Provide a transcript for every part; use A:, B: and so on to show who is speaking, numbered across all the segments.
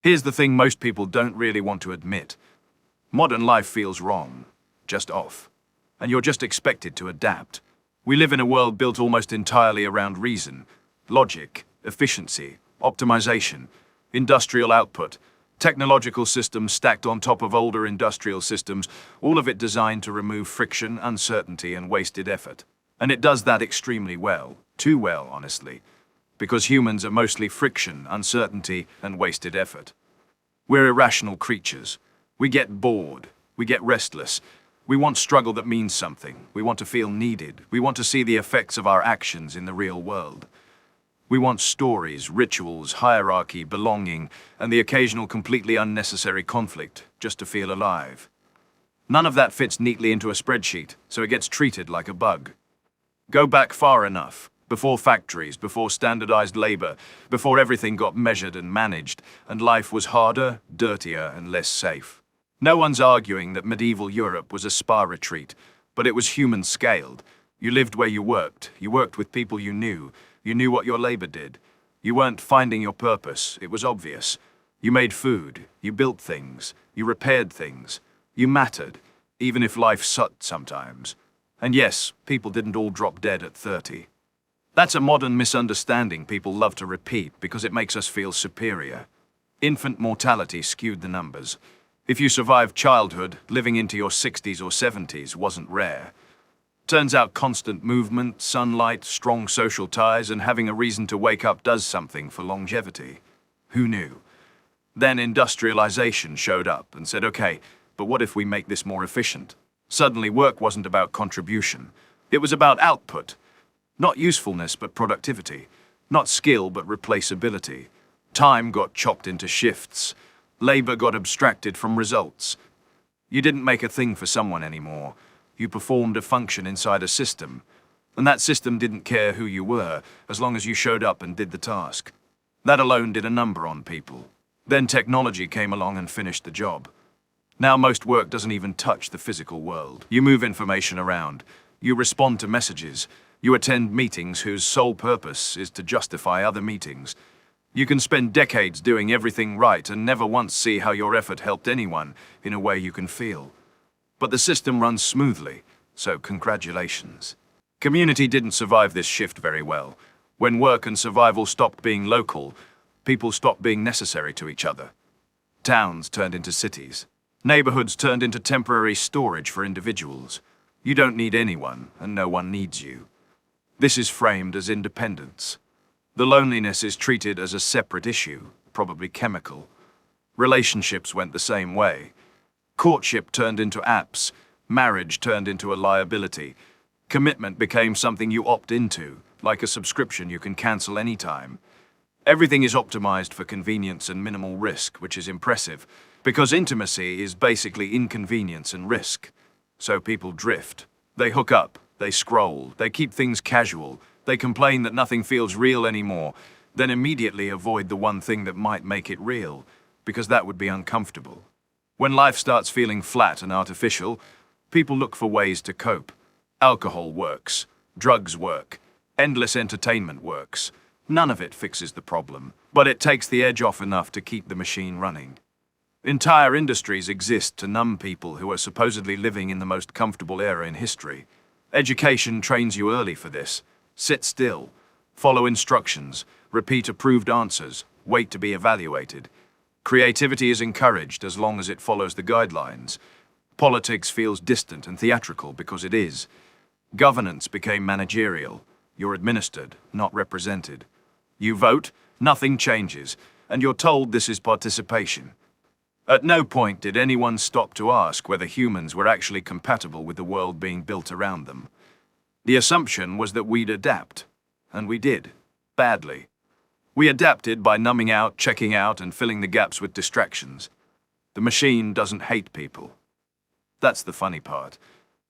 A: Here's the thing most people don't really want to admit. Modern life feels wrong, just off, and you're just expected to adapt. We live in a world built almost entirely around reason, logic, efficiency, optimization, industrial output, technological systems stacked on top of older industrial systems, all of it designed to remove friction, uncertainty, and wasted effort. And it does that extremely well, too well, honestly, because humans are mostly friction, uncertainty, and wasted effort. We're irrational creatures. We get bored. We get restless. We want struggle that means something. We want to feel needed. We want to see the effects of our actions in the real world. We want stories, rituals, hierarchy, belonging, and the occasional completely unnecessary conflict just to feel alive. None of that fits neatly into a spreadsheet, so it gets treated like a bug. Go back far enough, before factories, before standardized labor, before everything got measured and managed, and life was harder, dirtier, and less safe. No one's arguing that medieval Europe was a spa retreat, but it was human-scaled. You lived where you worked with people you knew what your labor did. You weren't finding your purpose, it was obvious. You made food, you built things, you repaired things. You mattered, even if life sucked sometimes. And yes, people didn't all drop dead at 30. That's a modern misunderstanding people love to repeat because it makes us feel superior. Infant mortality skewed the numbers. If you survived childhood, living into your 60s or 70s wasn't rare. Turns out constant movement, sunlight, strong social ties, and having a reason to wake up does something for longevity. Who knew? Then industrialization showed up and said, okay, but what if we make this more efficient? Suddenly work wasn't about contribution. It was about output. Not usefulness, but productivity. Not skill, but replaceability. Time got chopped into shifts. Labor got abstracted from results. You didn't make a thing for someone anymore. You performed a function inside a system. And that system didn't care who you were, as long as you showed up and did the task. That alone did a number on people. Then technology came along and finished the job. Now most work doesn't even touch the physical world. You move information around. You respond to messages. You attend meetings whose sole purpose is to justify other meetings. You can spend decades doing everything right and never once see how your effort helped anyone in a way you can feel. But the system runs smoothly, so congratulations. Community didn't survive this shift very well. When work and survival stopped being local, people stopped being necessary to each other. Towns turned into cities. Neighborhoods turned into temporary storage for individuals. You don't need anyone, and no one needs you. This is framed as independence. The loneliness is treated as a separate issue, probably chemical. Relationships went the same way. Courtship turned into apps. Marriage turned into a liability. Commitment became something you opt into, like a subscription you can cancel anytime. Everything is optimized for convenience and minimal risk, which is impressive, because intimacy is basically inconvenience and risk. So people drift. They hook up, they scroll, they keep things casual, they complain that nothing feels real anymore, then immediately avoid the one thing that might make it real, because that would be uncomfortable. When life starts feeling flat and artificial, people look for ways to cope. Alcohol works, drugs work, endless entertainment works. None of it fixes the problem, but it takes the edge off enough to keep the machine running. Entire industries exist to numb people who are supposedly living in the most comfortable era in history. Education trains you early for this. Sit still, follow instructions, repeat approved answers, wait to be evaluated. Creativity is encouraged as long as it follows the guidelines. Politics feels distant and theatrical because it is. Governance became managerial. You're administered, not represented. You vote, nothing changes, and you're told this is participation. At no point did anyone stop to ask whether humans were actually compatible with the world being built around them. The assumption was that we'd adapt, and we did, badly. We adapted by numbing out, checking out, and filling the gaps with distractions. The machine doesn't hate people. That's the funny part.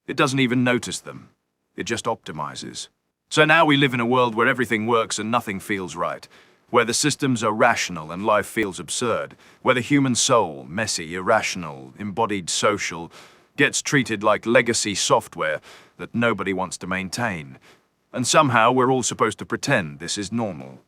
A: It doesn't even notice them. It just optimizes. So now we live in a world where everything works and nothing feels right, where the systems are rational and life feels absurd, where the human soul, messy, irrational, embodied social, gets treated like legacy software that nobody wants to maintain. And somehow we're all supposed to pretend this is normal.